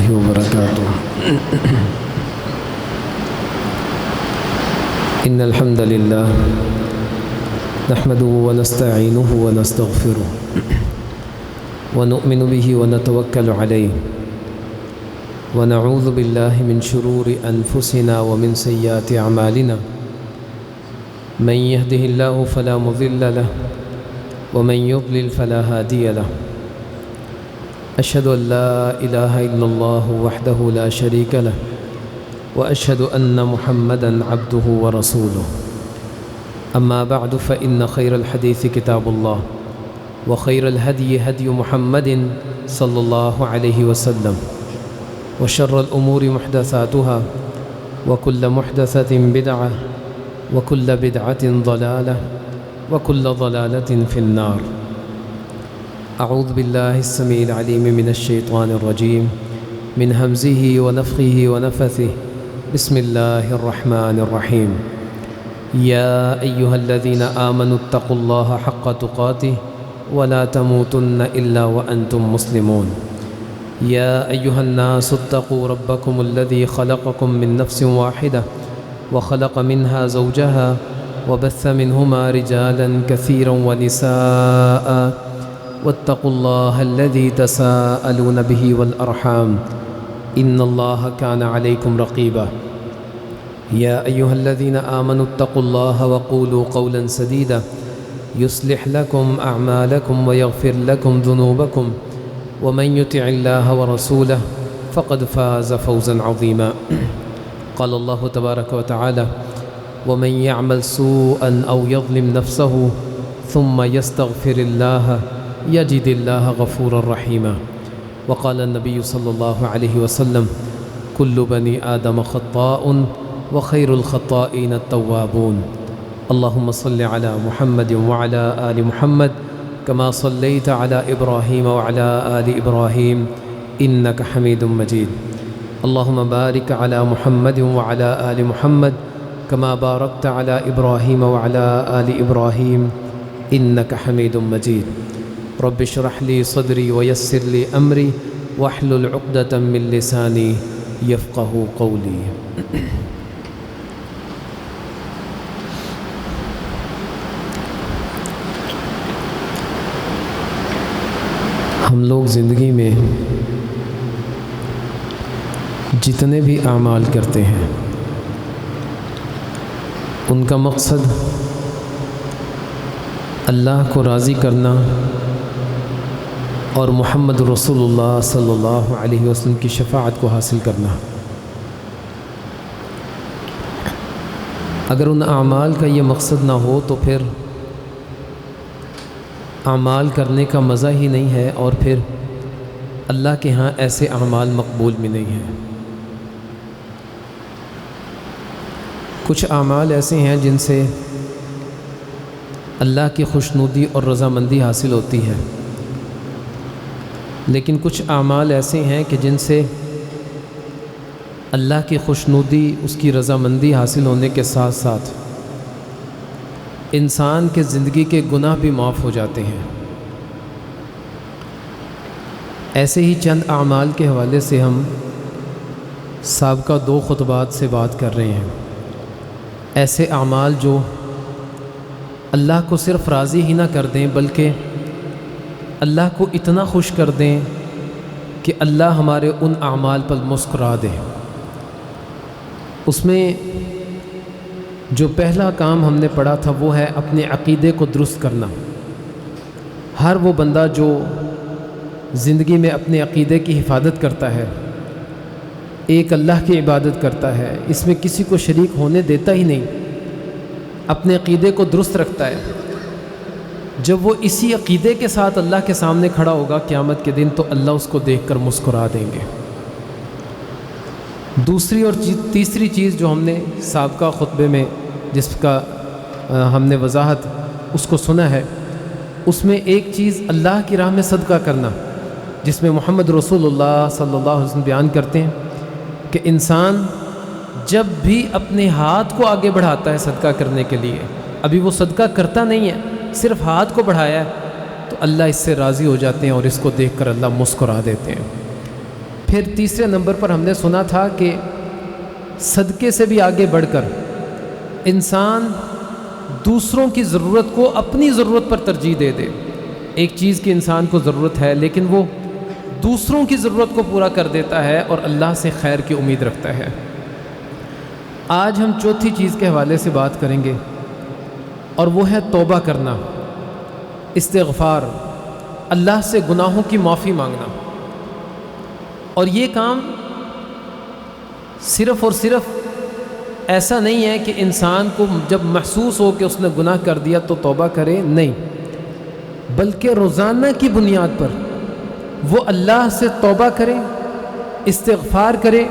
الله وبركاته. إن الحمد لله نحمده ونستعينه ونستغفره ونؤمن به ونتوكل عليه ونعوذ بالله من شرور أنفسنا ومن سيئات أعمالنا. من يهده الله فلا مضل له ومن يضلل فلا هادي له. أشهد أن لا إله إلا الله وحده لا شريك له وأشهد أن محمدًا عبده ورسوله. أما بعد فإن خير الحديث كتاب الله وخير الهدي هدي محمد صلى الله عليه وسلم وشر الأمور محدثاتها وكل محدثة بدعة وكل بدعة ضلالة وكل ضلالة في النار. أعوذ بالله السميع العليم من الشيطان الرجيم من همزه ونفخه ونفثه. بسم الله الرحمن الرحيم. يا أيها الذين آمنوا اتقوا الله حق تقاته ولا تموتن إلا وأنتم مسلمون. يا أيها الناس اتقوا ربكم الذي خلقكم من نفس واحدة وخلق منها زوجها وبث منهما رجالا كثيرا ونساء واتقوا الله الذي تساءلون به والأرحام إن الله كان عليكم رقيبا. يا أيها الذين آمنوا اتقوا الله وقولوا قولا سديدا يصلح لكم أعمالكم ويغفر لكم ذنوبكم ومن يطع الله ورسوله فقد فاز فوزا عظيما. قال الله تبارك وتعالى: ومن يعمل سوءا أو يظلم نفسه ثم يستغفر الله يجد الله غفورا رحيما. وقال النبي صلى الله عليه وسلم: كل بني آدم خطاء وخير الخطائين التوابون. اللهم صل على محمد وعلى آل محمد كما صليت على إبراهيم وعلى آل إبراهيم إنك حميد مجيد. اللهم بارك على محمد وعلى آل محمد كما باركت على إبراهيم وعلى آل إبراهيم إنك حميد مجيد. رب اشرح لي صدري ويسر لي أمري واحلل عقدة من لساني يفقه قولي. ہم لوگ زندگی میں جتنے بھی اعمال کرتے ہیں ان کا مقصد اللہ کو راضی کرنا اور محمد رسول اللہ صلی اللہ علیہ وسلم کی شفاعت کو حاصل کرنا. اگر ان اعمال کا یہ مقصد نہ ہو تو پھر اعمال کرنے کا مزہ ہی نہیں ہے اور پھر اللہ کے ہاں ایسے اعمال مقبول بھی نہیں ہیں. کچھ اعمال ایسے ہیں جن سے اللہ کی خوشنودی اور رضامندی حاصل ہوتی ہے، لیکن کچھ اعمال ایسے ہیں کہ جن سے اللہ کی خوشنودی، اس کی رضامندی حاصل ہونے کے ساتھ ساتھ انسان کے زندگی کے گناہ بھی معاف ہو جاتے ہیں. ایسے ہی چند اعمال کے حوالے سے ہم سابقہ 2 خطبات سے بات کر رہے ہیں. ایسے اعمال جو اللہ کو صرف راضی ہی نہ کر دیں بلکہ اللہ کو اتنا خوش کر دیں کہ اللہ ہمارے ان اعمال پر مسکرا دے. اس میں جو پہلا کام ہم نے پڑھا تھا وہ ہے اپنے عقیدے کو درست کرنا. ہر وہ بندہ جو زندگی میں اپنے عقیدے کی حفاظت کرتا ہے، ایک اللہ کی عبادت کرتا ہے، اس میں کسی کو شریک ہونے دیتا ہی نہیں، اپنے عقیدے کو درست رکھتا ہے، جب وہ اسی عقیدے کے ساتھ اللہ کے سامنے کھڑا ہوگا قیامت کے دن تو اللہ اس کو دیکھ کر مسکرا دیں گے. دوسری اور تیسری چیز جو ہم نے سابقہ خطبے میں جس کا ہم نے وضاحت اس کو سنا ہے، اس میں ایک چیز اللہ کی راہ میں صدقہ کرنا، جس میں محمد رسول اللہ صلی اللہ علیہ وسلم بیان کرتے ہیں کہ انسان جب بھی اپنے ہاتھ کو آگے بڑھاتا ہے صدقہ کرنے کے لیے، ابھی وہ صدقہ کرتا نہیں ہے، صرف ہاتھ کو بڑھایا ہے، تو اللہ اس سے راضی ہو جاتے ہیں اور اس کو دیکھ کر اللہ مسکرا دیتے ہیں. پھر تیسرے نمبر پر ہم نے سنا تھا کہ صدقے سے بھی آگے بڑھ کر انسان دوسروں کی ضرورت کو اپنی ضرورت پر ترجیح دے دے۔ ایک چیز کی انسان کو ضرورت ہے لیکن وہ دوسروں کی ضرورت کو پورا کر دیتا ہے اور اللہ سے خیر کی امید رکھتا ہے۔ آج ہم چوتھی چیز کے حوالے سے بات کریں گے اور وہ ہے توبہ کرنا، استغفار، اللہ سے گناہوں کی معافی مانگنا۔ اور یہ کام صرف اور صرف ایسا نہیں ہے کہ انسان کو جب محسوس ہو کہ اس نے گناہ کر دیا تو توبہ کرے، نہیں، بلکہ روزانہ کی بنیاد پر وہ اللہ سے توبہ کرے، استغفار کرے،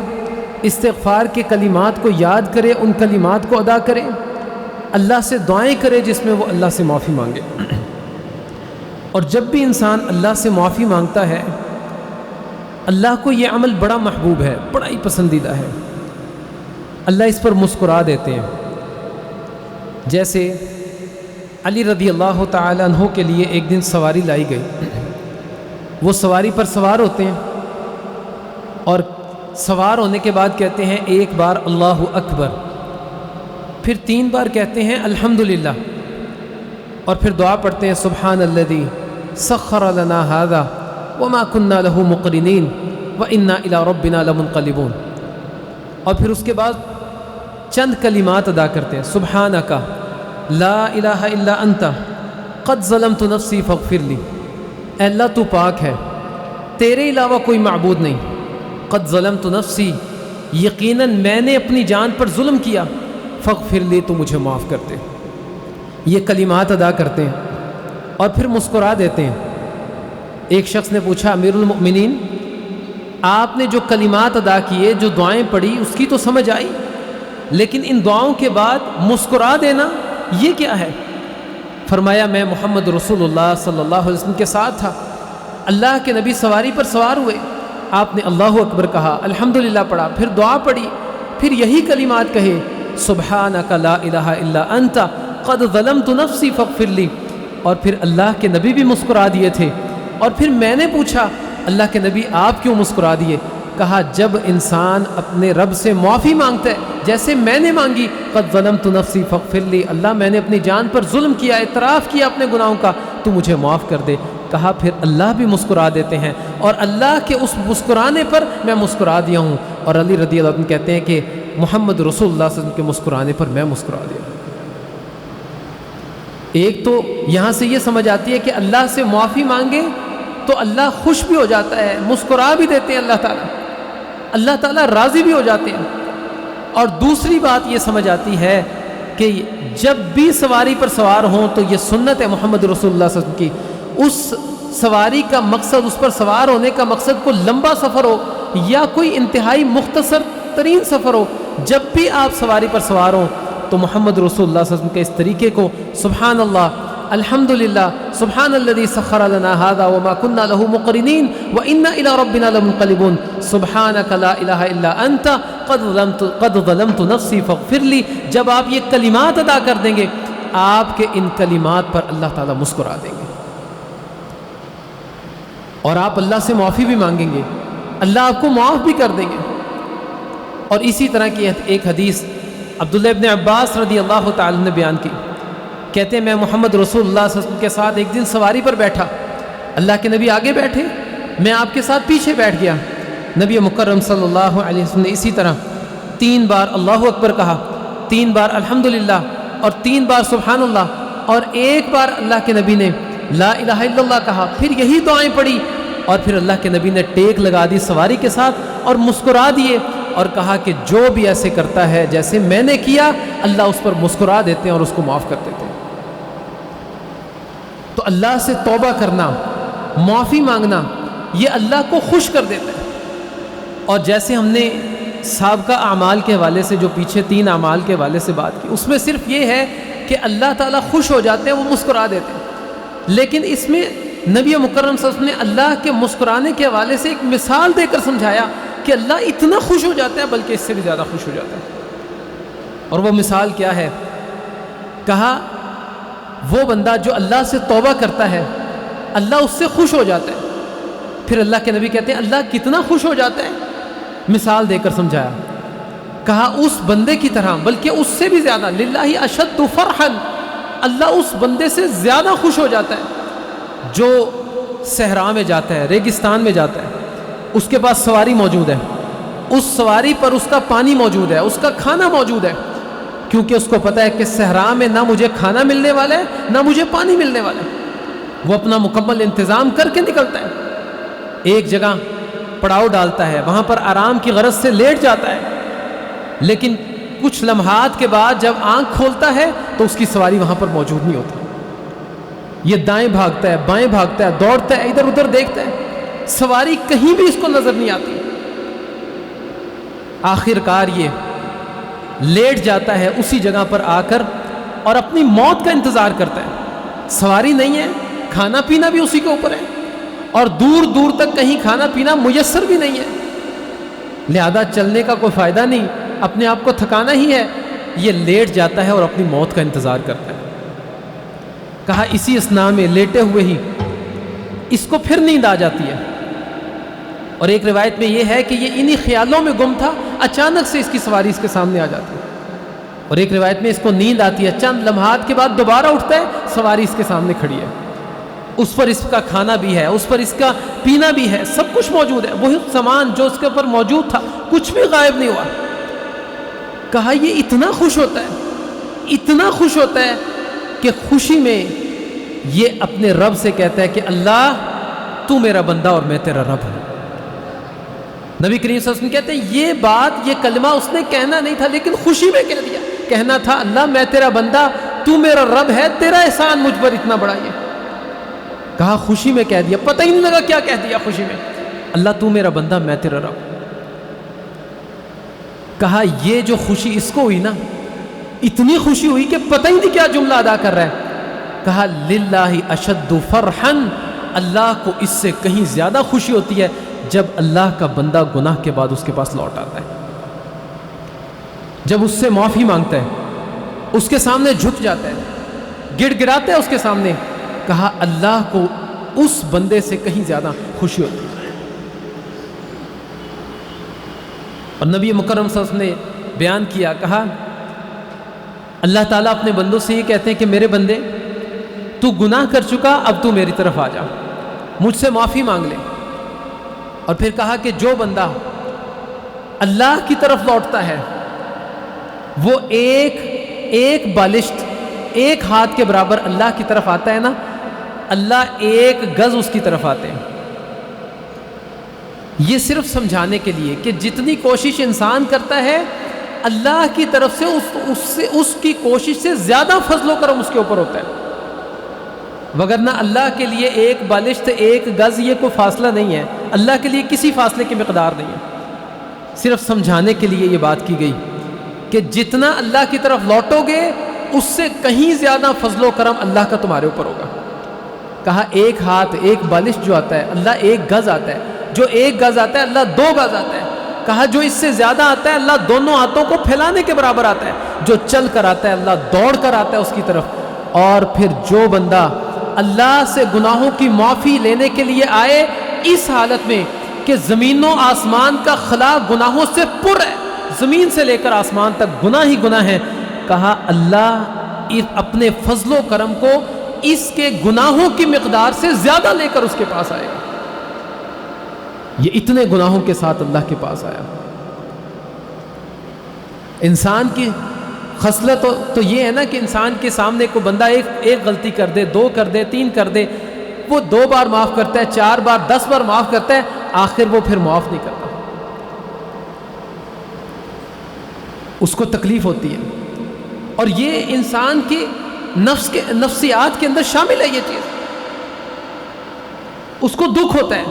استغفار کے کلمات کو یاد کرے، ان کلمات کو ادا کرے، اللہ سے دعائیں کرے جس میں وہ اللہ سے معافی مانگے۔ اور جب بھی انسان اللہ سے معافی مانگتا ہے، اللہ کو یہ عمل بڑا محبوب ہے، بڑا ہی پسندیدہ ہے، اللہ اس پر مسکرا دیتے ہیں۔ جیسے علی رضی اللہ تعالی عنہ کے لیے ایک دن سواری لائی گئی، وہ سواری پر سوار ہوتے ہیں اور سوار ہونے کے بعد کہتے ہیں ایک بار اللہ اکبر، پھر 3 بار کہتے ہیں الحمدللہ، اور پھر دعا پڑھتے ہیں سبحان الذی سخر لنا ھذا وما كنا له مقرنین وانا الی ربنا لمنقلبون، اور پھر اس کے بعد چند کلمات ادا کرتے ہیں، سبحانک لا الہ الا انت قد ظلمت نفسی فاغفر لی، اے اللہ تو پاک ہے، تیرے علاوہ کوئی معبود نہیں، قد ظلمت نفسی، یقیناً میں نے اپنی جان پر ظلم کیا، فاغفر لی، تو مجھے معاف کر دے۔ یہ کلمات ادا کرتے ہیں اور پھر مسکرا دیتے ہیں۔ ایک شخص نے پوچھا امیر المؤمنین، آپ نے جو کلمات ادا کیے، جو دعائیں پڑھی، اس کی تو سمجھ آئی، لیکن ان دعاؤں کے بعد مسکرا دینا یہ کیا ہے؟ فرمایا میں محمد رسول اللہ صلی اللہ علیہ وسلم کے ساتھ تھا، اللہ کے نبی سواری پر سوار ہوئے، آپ نے اللہ اکبر کہا، الحمدللہ پڑھا، پھر دعا پڑھی، پھر یہی کلمات کہے، سبحانک لا الہ الا انت قد ظلمت نفسی فاغفر لی، اور پھر اللہ کے نبی بھی مسکرا دیے تھے۔ اور پھر میں نے پوچھا اللہ کے نبی آپ کیوں مسکرا دیے؟ کہا جب انسان اپنے رب سے معافی مانگتا ہے جیسے میں نے مانگی، قد ظلمت نفسی فاغفر لی، اللہ میں نے اپنی جان پر ظلم کیا، اعتراف کیا اپنے گناہوں کا، تو مجھے معاف کر دے۔ کہا پھر اللہ بھی مسکرا دیتے ہیں، اور اللہ کے اس مسکرانے پر میں مسکرا دیا ہوں۔ اور علی رضی اللہ عنہ کہتے ہیں کہ محمد رسول اللہ صلی اللہ علیہ وسلم کے مسکرانے پر میں مسکرا دیا۔ ایک تو یہاں سے یہ سمجھ آتی ہے کہ اللہ سے معافی مانگے تو اللہ خوش بھی ہو جاتا ہے، مسکرا بھی دیتے ہیں اللہ تعالیٰ راضی بھی ہو جاتے ہیں۔ اور دوسری بات یہ سمجھ آتی ہے کہ جب بھی سواری پر سوار ہوں تو یہ سنت ہے محمد رسول اللہ صلی اللہ علیہ وسلم کی، اس سواری کا مقصد، اس پر سوار ہونے کا مقصد کوئی لمبا سفر ہو یا کوئی انتہائی مختصر ترین سفر ہو، جب بھی آپ سواری پر سوار ہوں تو محمد رسول اللہ صلی اللہ علیہ وسلم کے اس طریقے کو، سبحان اللہ، الحمدللہ، سبحان الذی سخر لنا ھذا وما كنا له مقرنین وانا الی ربنا لمنقلبون، سبحانک لا الہ الا انت قد ظلمت نفسی فاغفر لی، جب آپ یہ کلمات ادا کر دیں گے آپ کے ان کلمات پر اللہ تعالیٰ مسکرا دیں گے، اور آپ اللہ سے معافی بھی مانگیں گے، اللہ آپ کو معاف بھی کر دیں گے۔ اور اسی طرح کی ایک حدیث عبداللہ ابن عباس رضی اللہ تعالی نے بیان کی، کہتے ہیں میں محمد رسول اللہ صلی اللہ علیہ وسلم کے ساتھ ایک دن سواری پر بیٹھا، اللہ کے نبی آگے بیٹھے، میں آپ کے ساتھ پیچھے بیٹھ گیا، نبی مکرم صلی اللہ علیہ وسلم نے اسی طرح 3 بار اللہ اکبر کہا، 3 بار الحمدللہ، اور 3 بار سبحان اللہ، اور 1 بار اللہ کے نبی نے لا الہ الا اللہ کہا، پھر یہی دعائیں پڑھی، اور پھر اللہ کے نبی نے ٹیک لگا دی سواری کے ساتھ اور مسکرا دیے اور کہا کہ جو بھی ایسے کرتا ہے جیسے میں نے کیا، اللہ اس پر مسکرا دیتے ہیں اور اس کو معاف کر دیتے ہیں۔ تو اللہ سے توبہ کرنا، معافی مانگنا، یہ اللہ کو خوش کر دیتا ہے۔ اور جیسے ہم نے سابقہ اعمال کے حوالے سے جو پیچھے 3 اعمال کے حوالے سے بات کی، اس میں صرف یہ ہے کہ اللہ تعالیٰ خوش ہو جاتے ہیں، وہ مسکرا دیتے ہیں، لیکن اس میں نبی مکرم صلی اللہ علیہ وسلم نے اللہ کے مسکرانے کے حوالے سے ایک مثال دے کر سمجھایا کہ اللہ اتنا خوش ہو جاتا ہے بلکہ اس سے بھی زیادہ خوش ہو جاتا ہے۔ اور وہ مثال کیا ہے؟ کہا وہ بندہ جو اللہ سے توبہ کرتا ہے اللہ اس سے خوش ہو جاتا ہے، پھر اللہ کے نبی کہتے ہیں اللہ کتنا خوش ہو جاتا ہے، مثال دے کر سمجھایا، کہا اس بندے کی طرح بلکہ اس سے بھی زیادہ، للہ اشد فرحا، اللہ اس بندے سے زیادہ خوش ہو جاتا ہے جو صحرا میں جاتا ہے، ریگستان میں جاتا ہے، اس کے پاس سواری موجود ہے، اس سواری پر اس کا پانی موجود ہے، اس کا کھانا موجود ہے، کیونکہ اس کو پتہ ہے کہ صحرا میں نہ مجھے کھانا ملنے والا ہے نہ مجھے پانی ملنے والا ہے، وہ اپنا مکمل انتظام کر کے نکلتا ہے، ایک جگہ پڑاؤ ڈالتا ہے، وہاں پر آرام کی غرض سے لیٹ جاتا ہے، لیکن کچھ لمحات کے بعد جب آنکھ کھولتا ہے تو اس کی سواری وہاں پر موجود نہیں ہوتی، یہ دائیں بھاگتا ہے، بائیں بھاگتا ہے، دوڑتا ہے، ادھر ادھر دیکھتا ہے، سواری کہیں بھی اس کو نظر نہیں آتی، آخر کار یہ لیٹ جاتا ہے اسی جگہ پر آ کر اور اپنی موت کا انتظار کرتا ہے، سواری نہیں ہے، کھانا پینا بھی اسی کے اوپر ہے، اور دور دور تک کہیں کھانا پینا میسر بھی نہیں ہے، لہذا چلنے کا کوئی فائدہ نہیں، اپنے آپ کو تھکانا ہی ہے، یہ لیٹ جاتا ہے اور اپنی موت کا انتظار کرتا ہے۔ کہا اسی اثناء میں لیٹے ہوئے ہی اس کو پھر نیند آ جاتی ہے، اور ایک روایت میں یہ ہے کہ یہ انہی خیالوں میں گم تھا، اچانک سے اس کی سواری اس کے سامنے آ جاتی ہے، اور ایک روایت میں اس کو نیند آتی ہے، چند لمحات کے بعد دوبارہ اٹھتا ہے، سواری اس کے سامنے کھڑی ہے، اس پر اس کا کھانا بھی ہے، اس پر اس کا پینا بھی ہے، سب کچھ موجود ہے، وہی سامان جو اس کے اوپر موجود تھا کچھ بھی غائب نہیں ہوا۔ کہا یہ اتنا خوش ہوتا ہے، اتنا خوش ہوتا ہے کہ خوشی میں یہ اپنے رب سے کہتا ہے کہ اللہ تو میرا بندہ اور میں تیرا رب ہوں۔ نبی کریم صلی اللہ علیہ وسلم کہتے ہیں یہ بات، یہ کلمہ اس نے کہنا نہیں تھا لیکن خوشی میں کہہ دیا، کہنا تھا اللہ میں تیرا بندہ، تو میرا رب ہے، تیرا احسان مجھ پر اتنا بڑا ہے۔ کہا خوشی میں کہہ دیا، پتہ ہی نہیں لگا کیا کہہ دیا خوشی میں، اللہ تو میرا بندہ میں تیرا رب۔ کہا یہ جو خوشی اس کو ہوئی نا، اتنی خوشی ہوئی کہ پتہ ہی نہیں کیا جملہ ادا کر رہا ہے، کہا للہ اشد فرحا، اللہ کو اس سے کہیں زیادہ خوشی ہوتی ہے جب اللہ کا بندہ گناہ کے بعد اس کے پاس لوٹ آتا ہے، جب اس سے معافی مانگتا ہے، اس کے سامنے جھک جاتا ہے، گڑ گڑاتا ہے اس کے سامنے، کہا اللہ کو اس بندے سے کہیں زیادہ خوشی ہوتی ہے۔ اور نبی مکرم صلی اللہ علیہ وسلم نے بیان کیا، کہا اللہ تعالیٰ اپنے بندوں سے یہ کہتے ہیں کہ میرے بندے تو گناہ کر چکا، اب تو میری طرف آ جا، مجھ سے معافی مانگ لے۔ اور پھر کہا کہ جو بندہ اللہ کی طرف لوٹتا ہے وہ ایک بالشت، ایک ہاتھ کے برابر اللہ کی طرف آتا ہے نا، اللہ ایک گز اس کی طرف آتے ہیں۔ یہ صرف سمجھانے کے لیے کہ جتنی کوشش انسان کرتا ہے اللہ کی طرف سے اس کی کوشش سے زیادہ فضل و کرم اس کے اوپر ہوتا ہے، وگرنہ اللہ کے لیے ایک بالشت، ایک گز یہ کوئی فاصلہ نہیں ہے، اللہ کے لیے کسی فاصلے کی مقدار نہیں ہے، صرف سمجھانے کے لیے یہ بات کی گئی کہ جتنا اللہ کی طرف لوٹو گے اس سے کہیں زیادہ فضل و کرم اللہ کا تمہارے اوپر ہوگا۔ کہا ایک ہاتھ، ایک بالشت جو آتا ہے اللہ ایک گز آتا ہے، جو ایک گز آتا ہے اللہ 2 گز آتا ہے، کہا جو اس سے زیادہ آتا ہے اللہ دونوں ہاتھوں کو پھیلانے کے برابر آتا ہے، جو چل کر آتا ہے اللہ دوڑ کر آتا ہے اس کی طرف۔ اور پھر جو بندہ اللہ سے گناہوں کی معافی لینے کے لیے آئے اس حالت میں کہ زمین و آسمان کا خلا گناہوں سے پر ہے، زمین سے لے کر آسمان تک گناہ ہی گناہ ہے، کہا اللہ اپنے فضل و کرم کو اس کے گناہوں کی مقدار سے زیادہ لے کر اس کے پاس آئے گا۔ یہ اتنے گناہوں کے ساتھ اللہ کے پاس آیا۔ انسان کی خصلت تو یہ ہے نا کہ انسان کے سامنے کوئی بندہ ایک غلطی کر دے، 2 کر دے، 3 کر دے، وہ 2 بار معاف کرتا ہے، 4 بار، 10 بار معاف کرتا ہے، آخر وہ پھر معاف نہیں کرتا، اس کو تکلیف ہوتی ہے، اور یہ انسان کی نفسیات کے اندر شامل ہے، یہ چیز اس کو دکھ ہوتا ہے،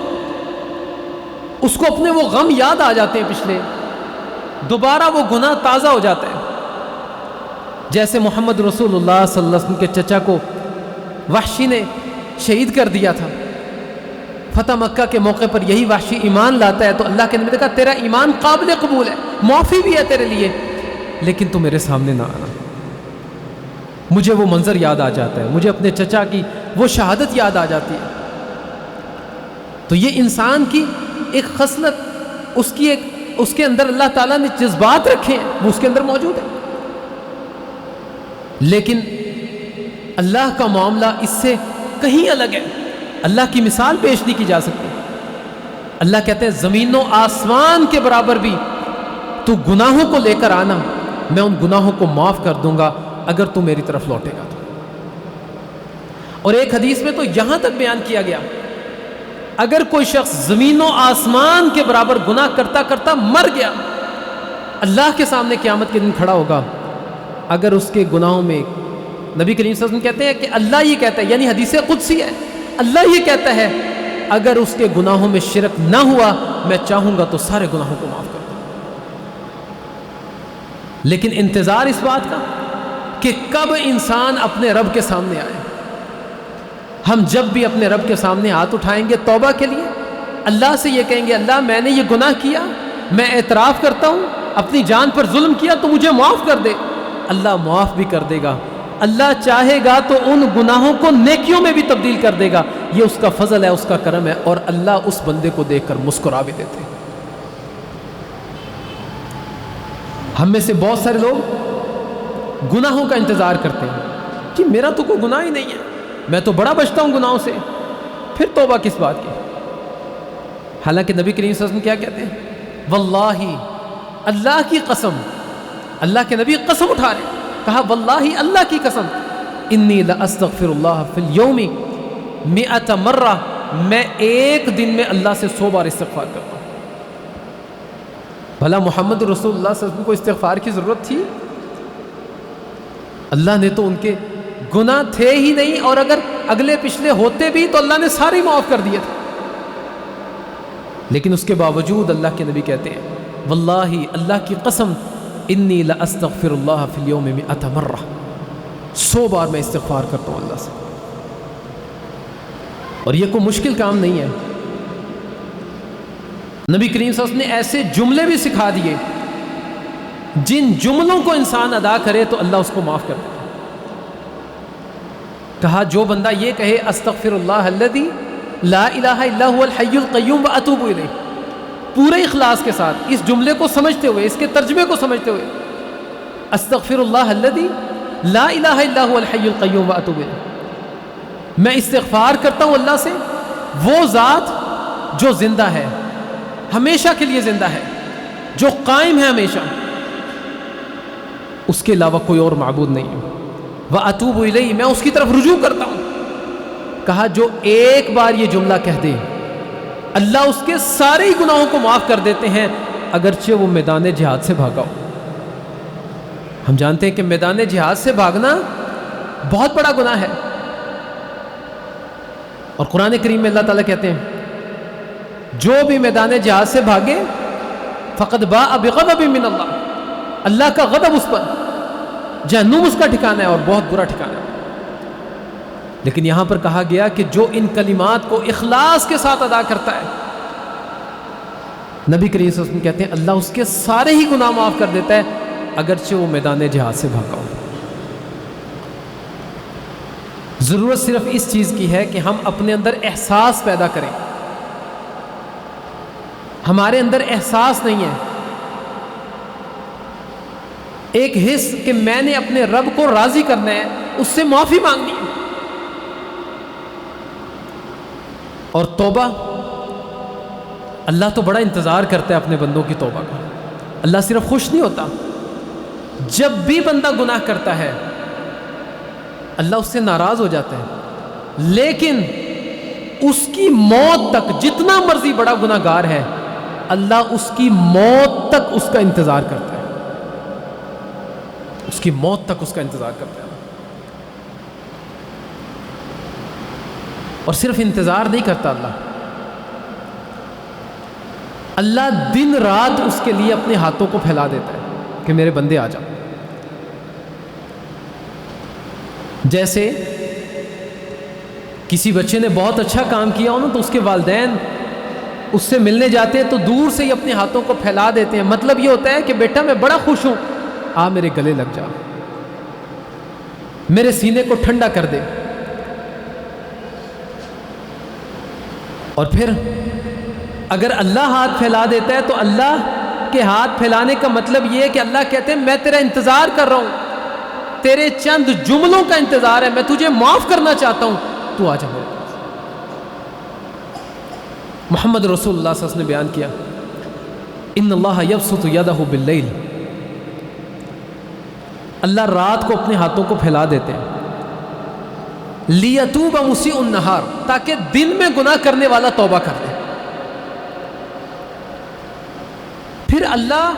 اس کو اپنے وہ غم یاد آ جاتے ہیں پچھلے، دوبارہ وہ گناہ تازہ ہو جاتا ہے۔ جیسے محمد رسول اللہ صلی اللہ علیہ وسلم کے چچا کو وحشی نے شہید کر دیا تھا، فتح مکہ کے موقع پر یہی وحشی ایمان لاتا ہے تو اللہ کے نبی نے کہا تیرا ایمان قابل قبول ہے، معافی بھی ہے تیرے لیے، لیکن تو میرے سامنے نہ آنا۔ مجھے وہ منظر یاد آ جاتا ہے، مجھے اپنے چچا کی وہ شہادت یاد آ جاتی ہے۔ تو تو یہ انسان کی ایک خصلت، اس کے اندر اللہ تعالیٰ نے جذبات رکھے ہیں، وہ اس کے اندر موجود ہے. لیکن اللہ کا معاملہ اس سے کہیں الگ ہے. اللہ کی مثال پیش نہیں کی جا سکتی. اللہ کہتے ہیں زمین و آسمان کے برابر بھی تو گناہوں کو لے کر آنا، میں ان گناہوں کو معاف کر دوں گا اگر تو میری طرف لوٹے گا تو. اور ایک حدیث میں تو یہاں تک بیان کیا گیا، اگر کوئی شخص زمین و آسمان کے برابر گناہ کرتا کرتا مر گیا، اللہ کے سامنے قیامت کے دن کھڑا ہوگا، اگر اس کے گناہوں میں، نبی کریم صلی اللہ علیہ وسلم کہتے ہیں کہ اللہ یہ کہتا ہے، یعنی حدیث قدسی ہے، اللہ یہ کہتا ہے اگر اس کے گناہوں میں شرک نہ ہوا میں چاہوں گا تو سارے گناہوں کو معاف کر دوں. لیکن انتظار اس بات کا کہ کب انسان اپنے رب کے سامنے آئے. ہم جب بھی اپنے رب کے سامنے ہاتھ اٹھائیں گے توبہ کے لیے، اللہ سے یہ کہیں گے اللہ میں نے یہ گناہ کیا، میں اعتراف کرتا ہوں اپنی جان پر ظلم کیا تو مجھے معاف کر دے. اللہ معاف بھی کر دے گا، اللہ چاہے گا تو ان گناہوں کو نیکیوں میں بھی تبدیل کر دے گا. یہ اس کا فضل ہے، اس کا کرم ہے، اور اللہ اس بندے کو دیکھ کر مسکرا بھی دیتے ہیں. ہم میں سے بہت سارے لوگ گناہوں کا انتظار کرتے ہیں کہ میرا تو کوئی گناہ ہی نہیں ہے، میں تو بڑا بچتا ہوں گناہوں سے، پھر توبہ کس بات کی. حالانکہ نبی کریم صلی اللہ علیہ وسلم کیا کہتے ہیں، واللہ، اللہ کی قسم، اللہ کے نبی قسم اٹھا رہے ہیں، کہا واللہ اللہ کی قسم، انی لاستغفر اللہ فی اليوم 100 مرہ، میں ایک دن میں اللہ سے 100 بار استغفار کرتا ہوں. بھلا محمد رسول اللہ صلی اللہ علیہ وسلم کو استغفار کی ضرورت تھی؟ اللہ نے تو ان کے گناہ تھے ہی نہیں، اور اگر اگلے پچھلے ہوتے بھی تو اللہ نے سارے معاف کر دیے تھے. لیکن اس کے باوجود اللہ کے نبی کہتے ہیں واللہ اللہ کی قسم انی لاستغفر اللہ فی اليوم 100 مرہ، 100 بار میں استغفار کرتا ہوں اللہ سے. اور یہ کوئی مشکل کام نہیں ہے. نبی کریم صلی اللہ علیہ وسلم نے ایسے جملے بھی سکھا دیے جن جملوں کو انسان ادا کرے تو اللہ اس کو معاف کر دے. کہا جو بندہ یہ کہے استغفر اللہ الذی لا الہ الا هو الحی القیوم واتوب الیہ، پورے اخلاص کے ساتھ اس جملے کو سمجھتے ہوئے، اس کے ترجمے کو سمجھتے ہوئے، استغفر اللہ الذی لا الہ الا هو الحی القیوم واتوب الیہ، میں استغفار کرتا ہوں اللہ سے، وہ ذات جو زندہ ہے، ہمیشہ کے لیے زندہ ہے، جو قائم ہے ہمیشہ، اس کے علاوہ کوئی اور معبود نہیں ہے، واتوب الیہ، میں اس کی طرف رجوع کرتا ہوں. کہا جو ایک بار یہ جملہ کہہ دے اللہ اس کے سارے ہی گناہوں کو معاف کر دیتے ہیں، اگرچہ وہ میدان جہاد سے بھاگا ہو. ہم جانتے ہیں کہ میدان جہاد سے بھاگنا بہت بڑا گناہ ہے، اور قرآن کریم میں اللہ تعالیٰ کہتے ہیں جو بھی میدان جہاد سے بھاگے فقد باء بغضب من اللہ، اللہ کا غضب اس پر، جہنم اس کا ٹھکانہ ہے اور بہت برا ٹھکانہ ہے. لیکن یہاں پر کہا گیا کہ جو ان کلمات کو اخلاص کے ساتھ ادا کرتا ہے، نبی کریم صلی اللہ علیہ وسلم کہتے ہیں اللہ اس کے سارے ہی گناہ معاف کر دیتا ہے اگرچہ وہ میدان جہاد سے بھاگا ہو. ضرورت صرف اس چیز کی ہے کہ ہم اپنے اندر احساس پیدا کریں. ہمارے اندر احساس نہیں ہے، ایک حص کہ میں نے اپنے رب کو راضی کرنا ہے، اس سے معافی مانگنی ہے. اور توبہ، اللہ تو بڑا انتظار کرتا ہے اپنے بندوں کی توبہ کا. اللہ صرف خوش نہیں ہوتا، جب بھی بندہ گناہ کرتا ہے اللہ اس سے ناراض ہو جاتا ہے، لیکن اس کی موت تک، جتنا مرضی بڑا گناہ گار ہے، اللہ اس کی موت تک اس کا انتظار کرتا ہے، اس کی موت تک اس کا انتظار کرتا ہے. اور صرف انتظار نہیں کرتا اللہ دن رات اس کے لیے اپنے ہاتھوں کو پھیلا دیتا ہے کہ میرے بندے آ جاؤ. جیسے کسی بچے نے بہت اچھا کام کیا ہو نا تو اس کے والدین اس سے ملنے جاتے ہیں تو دور سے ہی اپنے ہاتھوں کو پھیلا دیتے ہیں. مطلب یہ ہوتا ہے کہ بیٹا میں بڑا خوش ہوں، آ میرے گلے لگ جا، میرے سینے کو ٹھنڈا کر دے. اور پھر اگر اللہ ہاتھ پھیلا دیتا ہے تو اللہ کے ہاتھ پھیلانے کا مطلب یہ ہے کہ اللہ کہتے ہیں میں تیرا انتظار کر رہا ہوں، تیرے چند جملوں کا انتظار ہے، میں تجھے معاف کرنا چاہتا ہوں، تو آ جا میرے پاس۔ محمد رسول اللہ صلی اللہ علیہ وسلم نے بیان کیا ان اللہ یبسط یدہ باللیل، اللہ رات کو اپنے ہاتھوں کو پھیلا دیتے ہیں، لیتوب مسیء النہار، تاکہ دن میں گناہ کرنے والا توبہ کر لے۔ پھر اللہ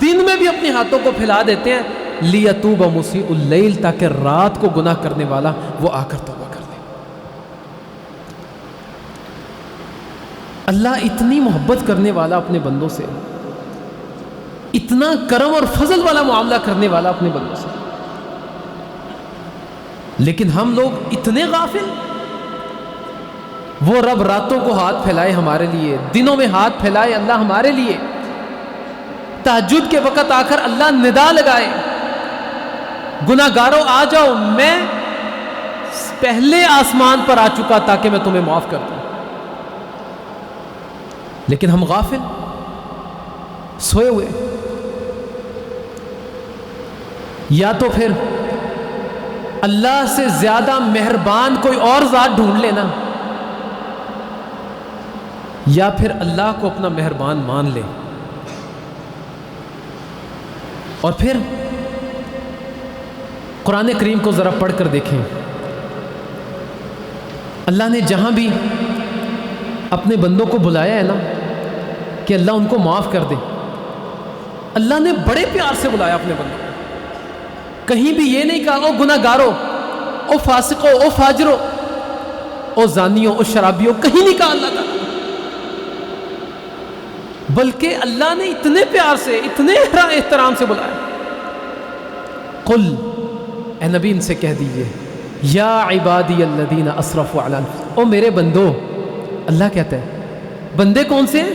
دن میں بھی اپنے ہاتھوں کو پھیلا دیتے ہیں لیتوب مسیء اللیل، تاکہ رات کو گناہ کرنے والا وہ آ کر توبہ کر لے۔ اللہ اتنی محبت کرنے والا اپنے بندوں سے، اتنا کرم اور فضل والا معاملہ کرنے والا اپنے بندوں سے، لیکن ہم لوگ اتنے غافل۔ وہ رب راتوں کو ہاتھ پھیلائے ہمارے لیے، دنوں میں ہاتھ پھیلائے اللہ ہمارے لیے، تہجد کے وقت آ کر اللہ ندا لگائے گناہ گاروں آ جاؤ، میں پہلے آسمان پر آ چکا تاکہ میں تمہیں معاف کر دوں۔ لیکن ہم غافل، سوئے ہوئے۔ یا تو پھر اللہ سے زیادہ مہربان کوئی اور ذات ڈھونڈ لینا، یا پھر اللہ کو اپنا مہربان مان لے۔ اور پھر قرآن کریم کو ذرا پڑھ کر دیکھیں، اللہ نے جہاں بھی اپنے بندوں کو بلایا ہے نا کہ اللہ ان کو معاف کر دے، اللہ نے بڑے پیار سے بلایا اپنے بندوں کو۔ کہیں بھی یہ نہیں کہا او گناہ گارو، او فاسقو، او فاجرو، او زانیوں، او شرابیوں، کہیں نہیں کہا اللہ تعالیٰ، بلکہ اللہ نے اتنے پیار سے، اتنے احترام سے بلایا۔ قل، اے نبی ان سے کہہ دیجئے، یا عبادی الذین اسرفوا علی انفسہم، او میرے بندو، اللہ کہتا ہے بندے کون سے ہیں؟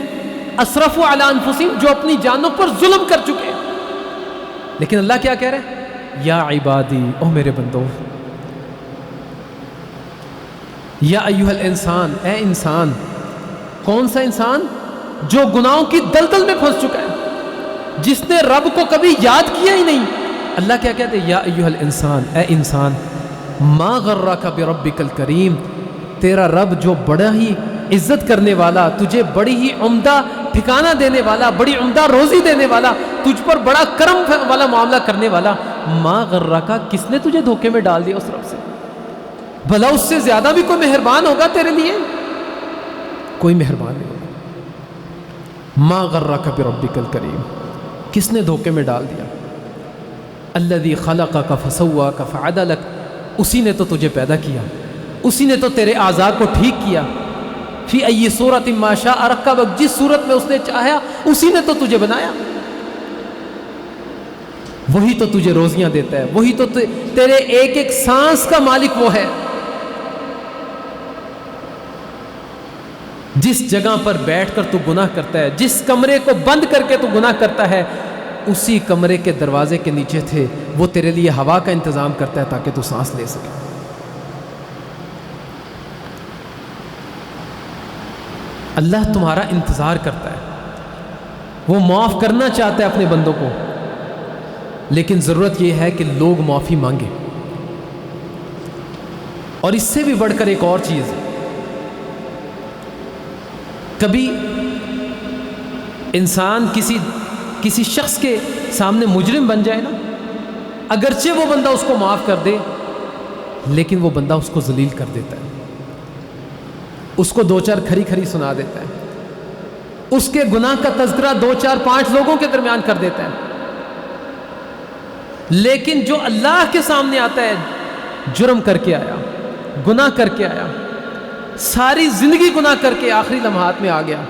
اسرفوا علی انفسہم، جو اپنی جانوں پر ظلم کر چکے ہیں۔ لیکن اللہ کیا کہہ رہے ہیں؟ یا عبادی، او میرے بندو، یا ایھا الانسان، اے انسان۔ کون سا انسان؟ جو گناہوں کی دلدل میں پھنس چکا ہے، جس نے رب کو کبھی یاد کیا ہی نہیں۔ اللہ کیا کہتے ہیں؟ یا ایھا الانسان، اے انسان، ما غرک بربک الکریم، تیرا رب جو بڑا ہی عزت کرنے والا، تجھے بڑی ہی عمدہ ٹھکانہ دینے والا، بڑی عمدہ روزی دینے والا، تجھ پر بڑا کرم والا معاملہ کرنے والا، ما غرکا، کس نے تجھے دھوکے میں ڈال دیا اس رب سے؟ بھلا اس سے زیادہ بھی کوئی مہربان ہوگا تیرے لیے؟ کوئی مہربان نہیں ہوگا۔ ما غرک بربک الکریم، کس نے دھوکے میں ڈال دیا؟ الذی خلقک فسواک فعدلک، اسی نے تو تجھے پیدا کیا، اسی نے تو تیرے اعضاء کو ٹھیک کیا۔ فی ای صورت ما شاء رکبک، جس صورت میں اس نے چاہا اسی نے تو تجھے بنایا۔ وہی تو تجھے روزیاں دیتا ہے، وہی تو تیرے ایک ایک سانس کا مالک وہ ہے۔ جس جگہ پر بیٹھ کر تو گناہ کرتا ہے، جس کمرے کو بند کر کے تو گناہ کرتا ہے، اسی کمرے کے دروازے کے نیچے تھے وہ تیرے لیے ہوا کا انتظام کرتا ہے تاکہ تو سانس لے سکے۔ اللہ تمہارا انتظار کرتا ہے، وہ معاف کرنا چاہتا ہے اپنے بندوں کو، لیکن ضرورت یہ ہے کہ لوگ معافی مانگیں۔ اور اس سے بھی بڑھ کر ایک اور چیز، کبھی انسان کسی شخص کے سامنے مجرم بن جائے نا، اگرچہ وہ بندہ اس کو معاف کر دے، لیکن وہ بندہ اس کو ذلیل کر دیتا ہے، اس کو دو چار کھری کھری سنا دیتا ہے، اس کے گناہ کا تذکرہ دو چار پانچ لوگوں کے درمیان کر دیتا ہے۔ لیکن جو اللہ کے سامنے آتا ہے، جرم کر کے آیا، گناہ کر کے آیا، ساری زندگی گناہ کر کے آخری لمحات میں آ گیا،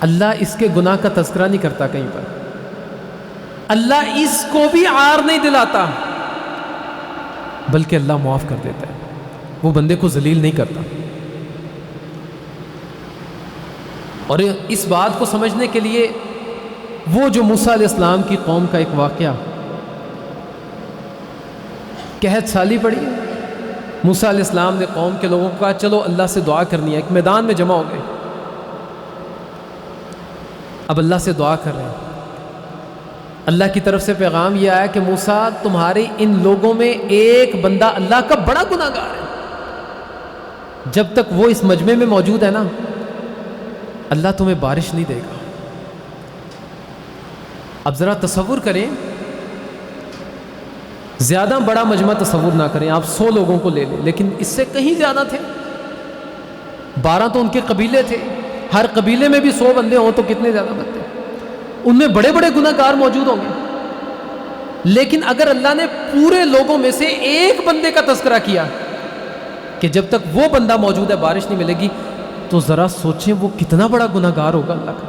اللہ اس کے گناہ کا تذکرہ نہیں کرتا کہیں پر، اللہ اس کو بھی عار نہیں دلاتا، بلکہ اللہ معاف کر دیتا ہے، وہ بندے کو ذلیل نہیں کرتا۔ اور اس بات کو سمجھنے کے لیے وہ جو موسیٰ علیہ السلام کی قوم کا ایک واقعہ، قحط سالی پڑی، موسیٰ علیہ السلام نے قوم کے لوگوں کو کہا چلو اللہ سے دعا کرنی ہے، ایک میدان میں جمع ہو گئے، اب اللہ سے دعا کر رہے ہیں۔ اللہ کی طرف سے پیغام یہ آیا کہ موسیٰ تمہارے ان لوگوں میں ایک بندہ اللہ کا بڑا گناہ گار ہے، جب تک وہ اس مجمع میں موجود ہے نا اللہ تمہیں بارش نہیں دے گا۔ اب ذرا تصور کریں، زیادہ بڑا مجمع تصور نہ کریں، آپ 100 لوگوں کو لے لیں، لیکن اس سے کہیں زیادہ تھے، 12 تو ان کے قبیلے تھے، ہر قبیلے میں بھی 100 بندے ہوں تو کتنے زیادہ بندے، ان میں بڑے بڑے گناہ گار موجود ہوں گے، لیکن اگر اللہ نے پورے لوگوں میں سے ایک بندے کا تذکرہ کیا کہ جب تک وہ بندہ موجود ہے بارش نہیں ملے گی، تو ذرا سوچیں وہ کتنا بڑا گناہ گار ہوگا اللہ کا۔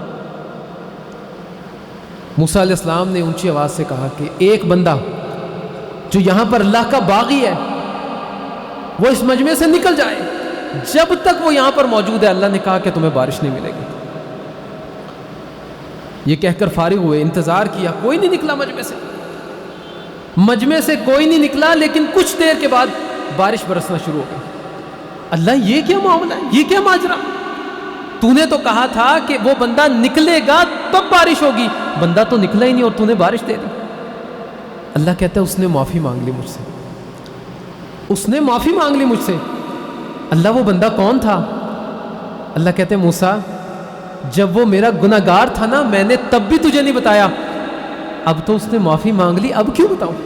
موسیٰ علیہ السلام نے اونچی آواز سے کہا کہ ایک بندہ جو یہاں پر اللہ کا باغی ہے وہ اس مجمع سے نکل جائے، جب تک وہ یہاں پر موجود ہے اللہ نے کہا کہ تمہیں بارش نہیں ملے گی۔ یہ کہہ کر فارغ ہوئے، انتظار کیا، کوئی نہیں نکلا مجمع سے کوئی نہیں نکلا، لیکن کچھ دیر کے بعد بارش برسنا شروع ہو گئی۔ اللہ یہ کیا معاملہ ہے، یہ کیا ماجرا، تو نے تو کہا تھا کہ وہ بندہ نکلے گا تب بارش ہوگی، بندہ تو نکلا ہی نہیں اور تو نے بارش دے دی۔ اللہ کہتا ہے اس نے معافی مانگ لی مجھ سے، اس نے معافی مانگ لی مجھ سے۔ اللہ وہ بندہ کون تھا؟ اللہ کہتے ہیں موسیٰ جب وہ میرا گناہ گار تھا نا میں نے تب بھی تجھے نہیں بتایا، اب تو اس نے معافی مانگ لی، اب کیوں بتاؤں،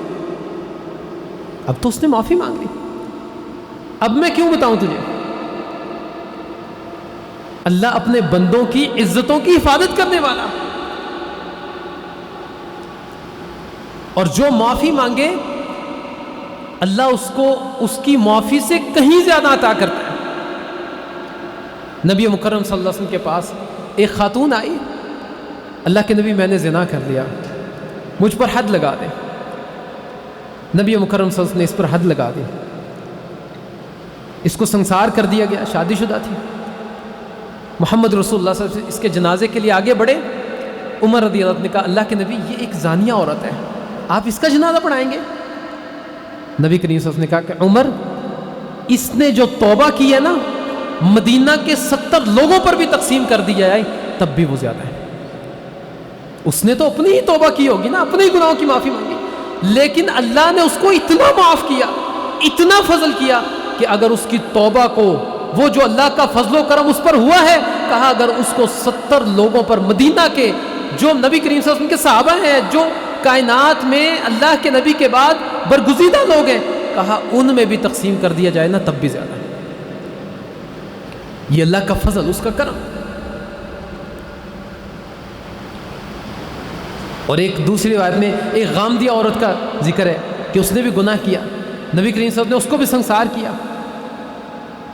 اب تو اس نے معافی مانگ لی، اب میں کیوں بتاؤں تجھے۔ اللہ اپنے بندوں کی عزتوں کی حفاظت کرنے والا، اور جو معافی مانگے اللہ اس کو اس کی معافی سے کہیں زیادہ عطا کرتا ہے۔ نبی مکرم صلی اللہ علیہ وسلم کے پاس ایک خاتون آئی، اللہ کے نبی میں نے زنا کر لیا، مجھ پر حد لگا دیں۔ نبی مکرم صلی اللہ علیہ وسلم نے اس پر حد لگا دی، اس کو سنسار کر دیا گیا، شادی شدہ تھی۔ محمد رسول اللہ صلی اللہ علیہ وسلم اس کے جنازے کے لیے آگے بڑھے، عمر رضی اللہ عنہ نے کہا اللہ کے نبی یہ ایک زانیہ عورت ہے، آپ اس کا جنازہ پڑھائیں گے؟ نبی کریم صلی اللہ علیہ وسلم نے کہا کہ عمر اس نے جو توبہ کی ہے نا مدینہ کے 70 لوگوں پر بھی تقسیم کر دی جائے تب بھی وہ زیادہ ہے۔ اس نے تو اپنی ہی توبہ کی ہوگی نا، اپنے ہی گناہوں کی معافی مانگی، لیکن اللہ نے اس کو اتنا معاف کیا، اتنا فضل کیا کہ اگر اس کی توبہ کو وہ جو اللہ کا فضل و کرم اس پر ہوا ہے، کہا اگر اس کو 70 لوگوں پر مدینہ کے جو نبی کریم صلی اللہ علیہ وسلم کے صحابہ ہیں، جو کائنات میں اللہ کے نبی کے بعد برگزیدہ لوگ ہیں، کہا ان میں بھی تقسیم کر دیا جائے نا تب بھی زیادہ ہے۔ یہ اللہ کا فضل، اس کا کرم۔ اور ایک دوسری روایت میں ایک غامدیہ عورت کا ذکر ہے کہ اس نے بھی گناہ کیا، نبی کریم صلی اللہ علیہ وسلم نے اس کو بھی سنسار کیا۔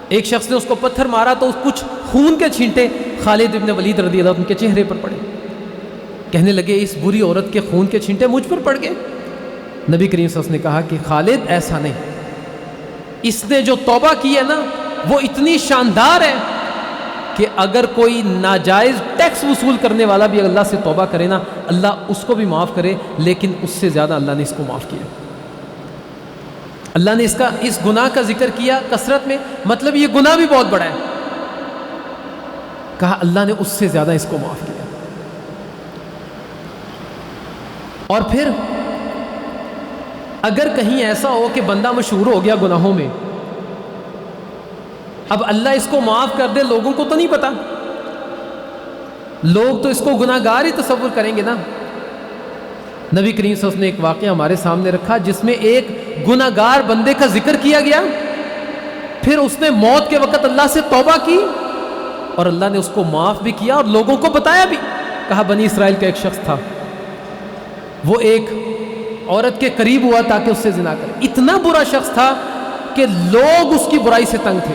ایک شخص نے اس کو پتھر مارا تو کچھ خون کے چھینٹے خالد ابن ولید رضی اللہ عنہ کے چہرے پر پڑے، کہنے لگے اس بری عورت کے خون کے چھینٹے مجھ پر پڑ گئے۔ نبی کریم صلی اللہ علیہ وسلم نے کہا کہ خالد ایسا نہیں، اس نے جو توبہ کی ہے نا وہ اتنی شاندار ہے کہ اگر کوئی ناجائز ٹیکس وصول کرنے والا بھی اللہ سے توبہ کرے نا اللہ اس کو بھی معاف کرے، لیکن اس سے زیادہ اللہ نے اس کو معاف کیا۔ اللہ نے اس گناہ کا ذکر کیا کثرت میں، مطلب یہ گناہ بھی بہت بڑا ہے، کہا اللہ نے اس سے زیادہ اس کو معاف کیا۔ اور پھر اگر کہیں ایسا ہو کہ بندہ مشہور ہو گیا گناہوں میں، اب اللہ اس کو معاف کر دے، لوگوں کو تو نہیں پتا، لوگ تو اس کو گناہ گار ہی تصور کریں گے نا۔ نبی کریم صلی اللہ علیہ وسلم نے ایک واقعہ ہمارے سامنے رکھا جس میں ایک گناہ گار بندے کا ذکر کیا گیا، پھر اس نے موت کے وقت اللہ سے توبہ کی اور اللہ نے اس کو معاف بھی کیا اور لوگوں کو بتایا بھی۔ کہا بنی اسرائیل کا ایک شخص تھا، وہ ایک عورت کے قریب ہوا تاکہ اس سے زنا کرے، اتنا برا شخص تھا کہ لوگ اس کی برائی سے تنگ تھے،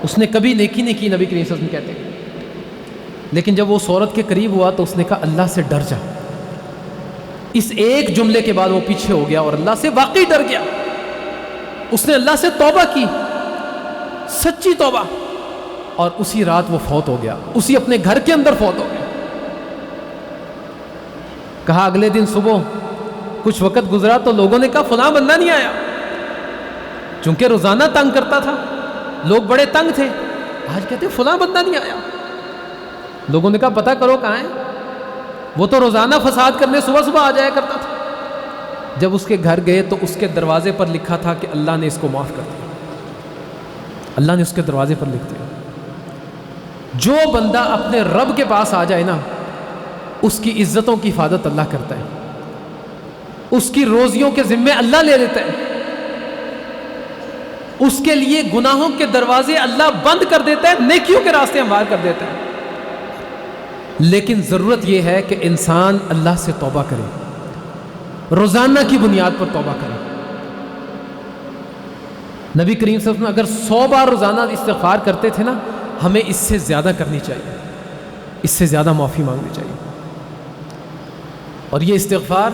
اس نے کبھی نیکی نہیں کی، نبی کریم صلی اللہ علیہ وسلم کہتے ہیں، لیکن جب وہ اس عورت کے قریب ہوا تو اس نے کہا اللہ سے ڈر جا۔ اس ایک جملے کے بعد وہ پیچھے ہو گیا اور اللہ سے واقعی ڈر گیا، اس نے اللہ سے توبہ کی، سچی توبہ، اور اسی رات وہ فوت ہو گیا، اسی اپنے گھر کے اندر فوت ہو گیا۔ کہا اگلے دن صبح کچھ وقت گزرا تو لوگوں نے کہا فلاں بندہ نہیں آیا، چونکہ روزانہ تنگ کرتا تھا، لوگ بڑے تنگ تھے. آج کہتے فلاں بندہ نہیں آیا. لوگوں نے کہا پتہ کرو کہاں ہے، وہ تو روزانہ فساد کرنے صبح صبح آ جایا کرتا تھا. جب اس کے گھر گئے تو اس کے دروازے پر لکھا تھا کہ اللہ نے اس کو معاف کر دیا. اللہ نے اس کے دروازے پر لکھ دیا. جو بندہ اپنے رب کے پاس آ جائے نا، اس کی عزتوں کی حفاظت اللہ کرتا ہے، اس کی روزیوں کے ذمے اللہ لے لیتا ہے، اس کے لیے گناہوں کے دروازے اللہ بند کر دیتا ہے، نیکیوں کے راستے ہموار کر دیتا ہے. لیکن ضرورت یہ ہے کہ انسان اللہ سے توبہ کرے، روزانہ کی بنیاد پر توبہ کرے. نبی کریم صلی اللہ علیہ وسلم اگر 100 بار روزانہ استغفار کرتے تھے نا، ہمیں اس سے زیادہ کرنی چاہیے، اس سے زیادہ معافی مانگنی چاہیے. اور یہ استغفار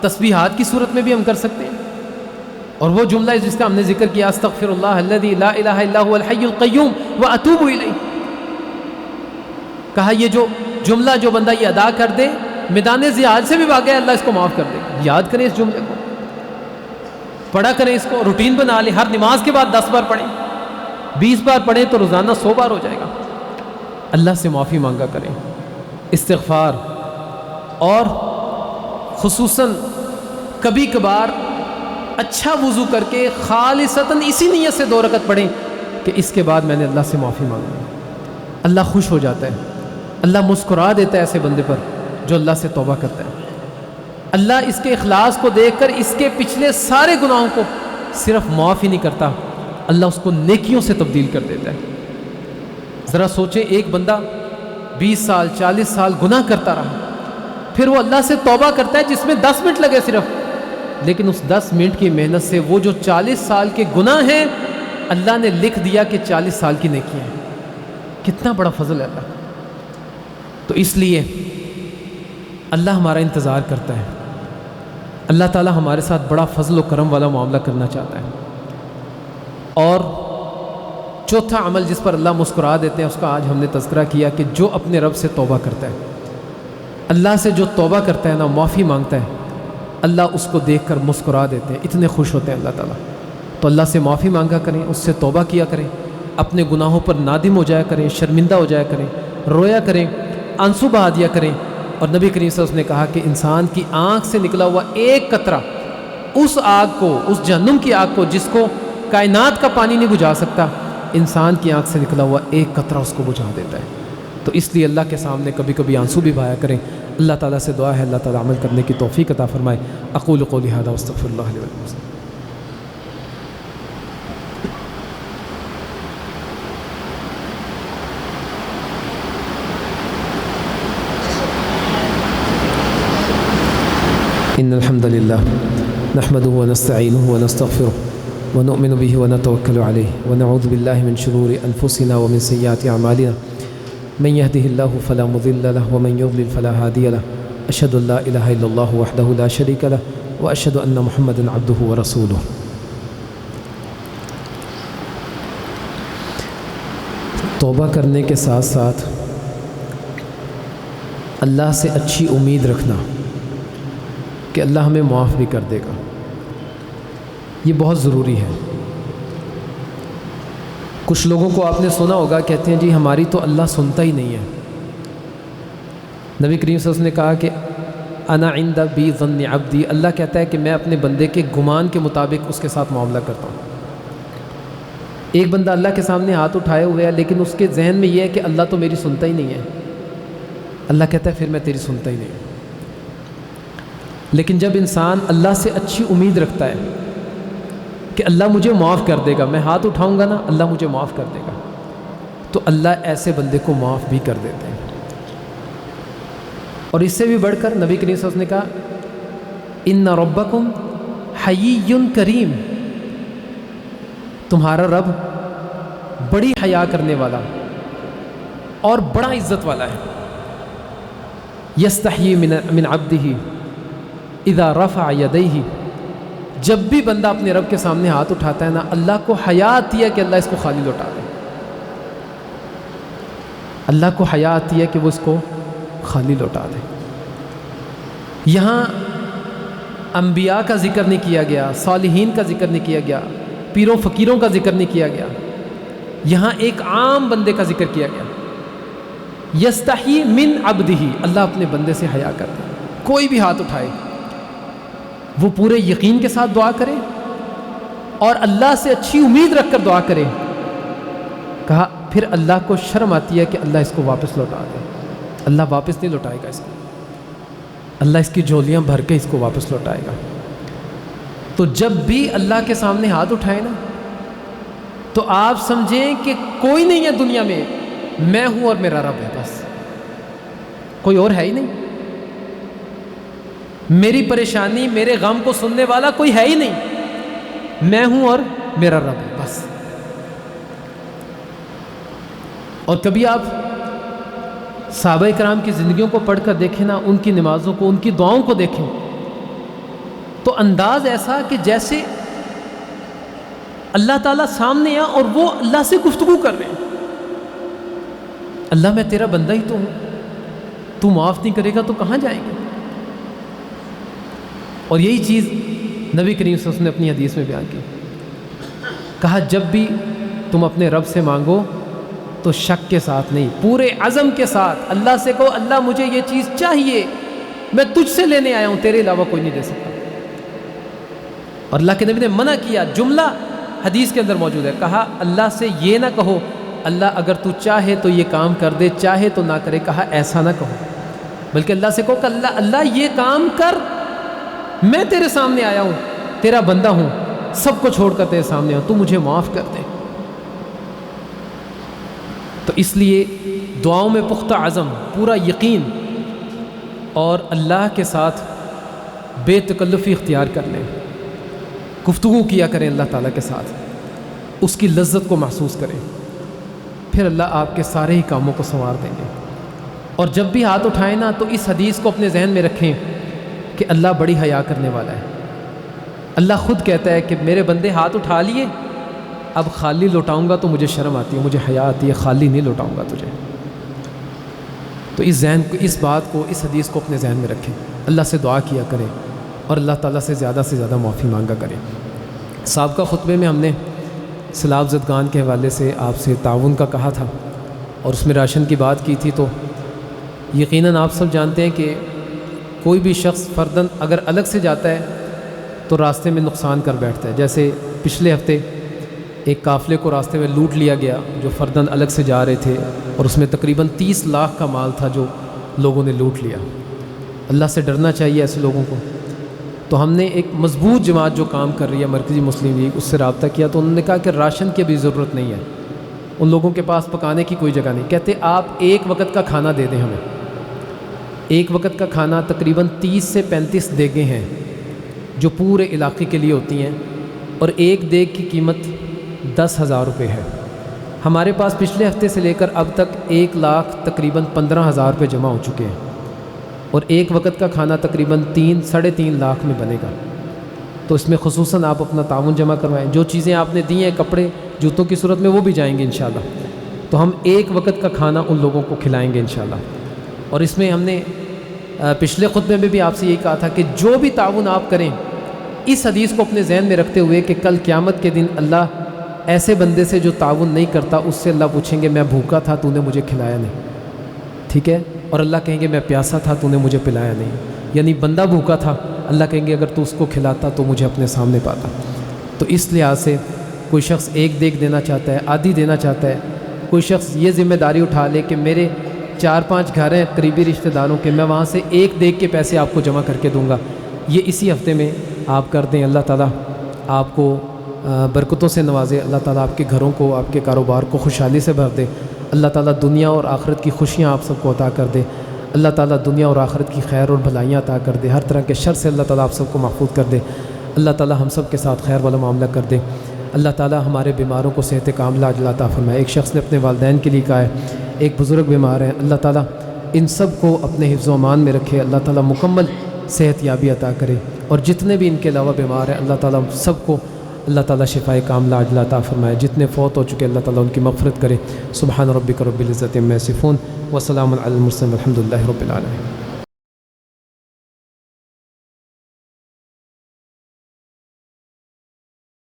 تسبیحات کی صورت میں بھی ہم کر سکتے ہیں. اور وہ جملہ جس کا ہم نے ذکر کیا، استغفر اللہ الذی لا الہ الا هو الحی القیوم واتوب الیہ، کہا یہ جو جملہ جو بندہ یہ ادا کر دے، میدان جہاد سے بھی بھاگے اللہ اس کو معاف کر دے. یاد کریں اس جملے کو، پڑھا کریں اس کو، روٹین بنا لیں. ہر نماز کے بعد 10 بار پڑھیں، 20 بار پڑھیں تو روزانہ 100 بار ہو جائے گا. اللہ سے معافی مانگا کریں، استغفار. اور خصوصاً کبھی کبھار اچھا وضو کر کے خالصتاً اسی نیت سے 2 رکعت پڑھیں کہ اس کے بعد میں نے اللہ سے معافی مانگی. اللہ خوش ہو جاتا ہے، اللہ مسکرا دیتا ہے ایسے بندے پر جو اللہ سے توبہ کرتا ہے. اللہ اس کے اخلاص کو دیکھ کر اس کے پچھلے سارے گناہوں کو صرف معاف ہی نہیں کرتا، اللہ اس کو نیکیوں سے تبدیل کر دیتا ہے. ذرا سوچیں، ایک بندہ 20 سال 40 سال گناہ کرتا رہا، پھر وہ اللہ سے توبہ کرتا ہے جس میں 10 منٹ لگے صرف، لیکن اس 10 منٹ کی محنت سے وہ جو 40 سال کے گناہ ہیں اللہ نے لکھ دیا کہ 40 سال کی نیکی ہیں. کتنا بڑا فضل ہے اللہ. تو اس لیے اللہ ہمارا انتظار کرتا ہے. اللہ تعالی ہمارے ساتھ بڑا فضل و کرم والا معاملہ کرنا چاہتا ہے. اور چوتھا عمل جس پر اللہ مسکرا دیتے ہیں اس کا آج ہم نے تذکرہ کیا کہ جو اپنے رب سے توبہ کرتا ہے، اللہ سے جو توبہ کرتا ہے نا، معافی مانگتا ہے، اللہ اس کو دیکھ کر مسکرا دیتے ہیں، اتنے خوش ہوتے ہیں اللہ تعالیٰ. تو اللہ سے معافی مانگا کریں، اس سے توبہ کیا کریں، اپنے گناہوں پر نادم ہو جایا کریں، شرمندہ ہو جایا کریں، رویا کریں، آنسو بہا دیا کریں. اور نبی کریم صلی اللہ علیہ وسلم نے کہا کہ انسان کی آنکھ سے نکلا ہوا ایک قطرہ اس آگ کو، اس جہنم کی آگ کو جس کو کائنات کا پانی نہیں بجھا سکتا، انسان کی آنکھ سے نکلا ہوا ایک قطرہ اس کو بجھا دیتا ہے. تو اس لیے اللہ کے سامنے کبھی کبھی آنسو بھی بہایا کریں. اللہ تعالیٰ سے دعا ہے اللہ تعالیٰ عمل کرنے کی توفیق عطا فرمائے. اقول قولی ھذا واستغفر اللہ لی ولکم. ان الحمد لله نحمده ونستعينه ونستغفره ونؤمن به ونتوكل عليه ونعوذ بالله من شرور انفسنا ومن سيئات اعمالنا من يهده الله فلا مضل له ومن يضلل فلا هادي له. اشهد ان لا اله الا الله وحده لا شريك له واشهد ان محمدا عبده ورسوله. توبہ کرنے کے ساتھ ساتھ اللہ سے اچھی امید رکھنا کہ اللہ ہمیں معاف بھی کر دے گا، یہ بہت ضروری ہے. کچھ لوگوں کو آپ نے سنا ہوگا کہتے ہیں جی ہماری تو اللہ سنتا ہی نہیں ہے. نبی کریم صلی اللہ علیہ وسلم نے کہا کہ انا عند بی ظن عبدی، اللہ کہتا ہے کہ میں اپنے بندے کے گمان کے مطابق اس کے ساتھ معاملہ کرتا ہوں. ایک بندہ اللہ کے سامنے ہاتھ اٹھائے ہوئے ہے لیکن اس کے ذہن میں یہ ہے کہ اللہ تو میری سنتا ہی نہیں ہے. اللہ کہتا ہے پھر میں تیری سنتا ہی نہیں ہوں. لیکن جب انسان اللہ سے اچھی امید رکھتا ہے کہ اللہ مجھے معاف کر دے گا، میں ہاتھ اٹھاؤں گا نا اللہ مجھے معاف کر دے گا، تو اللہ ایسے بندے کو معاف بھی کر دیتے ہیں. اور اس سے بھی بڑھ کر نبی کریم صلی اللہ علیہ وسلم نے کہا ان ربکم حیی کریم، تمہارا رب بڑی حیا کرنے والا اور بڑا عزت والا ہے. یستحیی من عبدہ اذا رفع یدیہ، جب بھی بندہ اپنے رب کے سامنے ہاتھ اٹھاتا ہے نا اللہ کو حیا آتی ہے کہ اللہ اس کو خالی لوٹا دے. اللہ کو حیا آتی ہے کہ وہ اس کو خالی لوٹا دے. یہاں انبیاء کا ذکر نہیں کیا گیا، صالحین کا ذکر نہیں کیا گیا، پیروں فقیروں کا ذکر نہیں کیا گیا، یہاں ایک عام بندے کا ذکر کیا گیا۔ یستحی من عبدہ، اللہ اپنے بندے سے حیا کرتا ہے۔ کوئی بھی ہاتھ اٹھائے وہ پورے یقین کے ساتھ دعا کرے اور اللہ سے اچھی امید رکھ کر دعا کرے۔ کہا پھر اللہ کو شرم آتی ہے کہ اللہ اس کو واپس لوٹا دے، اللہ واپس نہیں لوٹائے گا اس کو، اللہ اس کی جھولیاں بھر کے اس کو واپس لوٹائے گا۔ تو جب بھی اللہ کے سامنے ہاتھ اٹھائے نا تو آپ سمجھیں کہ کوئی نہیں ہے دنیا میں، میں ہوں اور میرا رب ہے، بس کوئی اور ہے ہی نہیں۔ میری پریشانی میرے غم کو سننے والا کوئی ہے ہی نہیں، میں ہوں اور میرا رب ہے بس۔ اور کبھی آپ صحابہ کرام کی زندگیوں کو پڑھ کر دیکھیں نا، ان کی نمازوں کو، ان کی دعاؤں کو دیکھیں تو انداز ایسا کہ جیسے اللہ تعالیٰ سامنے ہے اور وہ اللہ سے گفتگو کر رہے ہیں۔ اللہ میں تیرا بندہ ہی تو ہوں، تو معاف نہیں کرے گا تو کہاں جائیں گے؟ اور یہی چیز نبی کریم صلی اللہ علیہ وسلم نے اپنی حدیث میں بیان کی، کہا جب بھی تم اپنے رب سے مانگو تو شک کے ساتھ نہیں، پورے عزم کے ساتھ اللہ سے کہو اللہ مجھے یہ چیز چاہیے، میں تجھ سے لینے آیا ہوں، تیرے علاوہ کوئی نہیں دے سکتا۔ اور اللہ کے نبی نے منع کیا، جملہ حدیث کے اندر موجود ہے، کہا اللہ سے یہ نہ کہو اللہ اگر تو چاہے تو یہ کام کر دے، چاہے تو نہ کرے، کہا ایسا نہ کہو، بلکہ اللہ سے کہو کہ اللہ یہ کام کر، میں تیرے سامنے آیا ہوں، تیرا بندہ ہوں، سب کو چھوڑ کر تیرے سامنے ہوں، تو مجھے معاف کر دے۔ تو اس لیے دعاؤں میں پختہ عزم، پورا یقین اور اللہ کے ساتھ بے تکلفی اختیار کر لیں، گفتگو کیا کریں اللہ تعالیٰ کے ساتھ، اس کی لذت کو محسوس کریں، پھر اللہ آپ کے سارے ہی کاموں کو سنوار دیں گے۔ اور جب بھی ہاتھ اٹھائیں نا تو اس حدیث کو اپنے ذہن میں رکھیں کہ اللہ بڑی حیا کرنے والا ہے۔ اللہ خود کہتا ہے کہ میرے بندے ہاتھ اٹھا لیے، اب خالی لوٹاؤں گا تو مجھے شرم آتی ہے، مجھے حیا آتی ہے، خالی نہیں لوٹاؤں گا تجھے۔ تو اس بات کو، اس حدیث کو اپنے ذہن میں رکھیں، اللہ سے دعا کیا کریں اور اللہ تعالیٰ سے زیادہ معافی مانگا کریں۔ سابقہ خطبے میں ہم نے سیلاب زدگان کے حوالے سے آپ سے تعاون کا کہا تھا اور اس میں راشن کی بات کی تھی، تو یقیناً آپ سب جانتے ہیں کہ کوئی بھی شخص فرداً اگر الگ سے جاتا ہے تو راستے میں نقصان کر بیٹھتا ہے۔ جیسے پچھلے ہفتے ایک قافلے کو راستے میں لوٹ لیا گیا جو فرداً الگ سے جا رہے تھے، اور اس میں تقریباً 30 لاکھ کا مال تھا جو لوگوں نے لوٹ لیا۔ اللہ سے ڈرنا چاہیے ایسے لوگوں کو۔ تو ہم نے ایک مضبوط جماعت جو کام کر رہی ہے مرکزی مسلم لیگ، اس سے رابطہ کیا تو انہوں نے کہا کہ راشن کی ابھی ضرورت نہیں ہے، ان لوگوں کے پاس پکانے کی کوئی جگہ نہیں، کہتے آپ ایک وقت کا کھانا دے دیں ہمیں۔ ایک وقت کا کھانا تقریباً 30 سے 35 دیگیں ہیں جو پورے علاقے کے لیے ہوتی ہیں، اور ایک دیگ کی قیمت 10,000 روپے ہے۔ ہمارے پاس پچھلے ہفتے سے لے کر اب تک 1 لاکھ تقریباً 15,000 روپے جمع ہو چکے ہیں، اور ایک وقت کا کھانا تقریباً 3-3.5 لاکھ میں بنے گا۔ تو اس میں خصوصاً آپ اپنا تعاون جمع کروائیں، جو چیزیں آپ نے دی ہیں کپڑے جوتوں کی صورت میں وہ بھی جائیں گے انشاءاللہ۔ تو ہم ایک وقت کا کھانا ان لوگوں کو کھلائیں گے انشاءاللہ۔ اور اس میں ہم نے پچھلے خطبے میں بھی آپ سے یہی کہا تھا کہ جو بھی تعاون آپ کریں اس حدیث کو اپنے ذہن میں رکھتے ہوئے کہ کل قیامت کے دن اللہ ایسے بندے سے جو تعاون نہیں کرتا اس سے اللہ پوچھیں گے میں بھوکا تھا تو نے مجھے کھلایا نہیں، ٹھیک ہے، اور اللہ کہیں گے میں پیاسا تھا تو نے مجھے پلایا نہیں، یعنی بندہ بھوکا تھا، اللہ کہیں گے اگر تو اس کو کھلاتا تو مجھے اپنے سامنے پاتا۔ تو اس لحاظ سے کوئی شخص ایک دیگ دینا چاہتا ہے، آدھی دینا چاہتا ہے، کوئی شخص یہ ذمہ داری اٹھا لے کہ میرے 4-5 گھر ہیں قریبی رشتہ داروں کے، میں وہاں سے ایک دیگ کے پیسے آپ کو جمع کر کے دوں گا، یہ اسی ہفتے میں آپ کر دیں۔ اللہ تعالیٰ آپ کو برکتوں سے نوازے، اللہ تعالیٰ آپ کے گھروں کو، آپ کے کاروبار کو خوشحالی سے بھر دے، اللہ تعالیٰ دنیا اور آخرت کی خوشیاں آپ سب کو عطا کر دے، اللہ تعالیٰ دنیا اور آخرت کی خیر اور بھلائیاں عطا کر دے، ہر طرح کے شر سے اللہ تعالیٰ آپ سب کو محفوظ کر دے، اللہ تعالیٰ ہم سب کے ساتھ خیر والا معاملہ کر دے، اللہ تعالیٰ ہمارے بیماروں کو صحت کاملہ عاجلہ عطا فرمائے۔ ایک شخص نے اپنے والدین کے لیے کہا ہے، ایک بزرگ بیمار ہیں، اللہ تعالیٰ ان سب کو اپنے حفظ و امان میں رکھے، اللہ تعالیٰ مکمل صحت یابی عطا کرے، اور جتنے بھی ان کے علاوہ بیمار ہیں اللہ تعالیٰ سب کو اللہ تعالیٰ شفائے کاملہ عاجلہ عطا فرمائے، جتنے فوت ہو چکے اللہ تعالیٰ ان کی مغفرت کرے۔ سبحان ربک رب العزت عما یصفون وسلام علی المرسلین والحمد للہ رب العالمین۔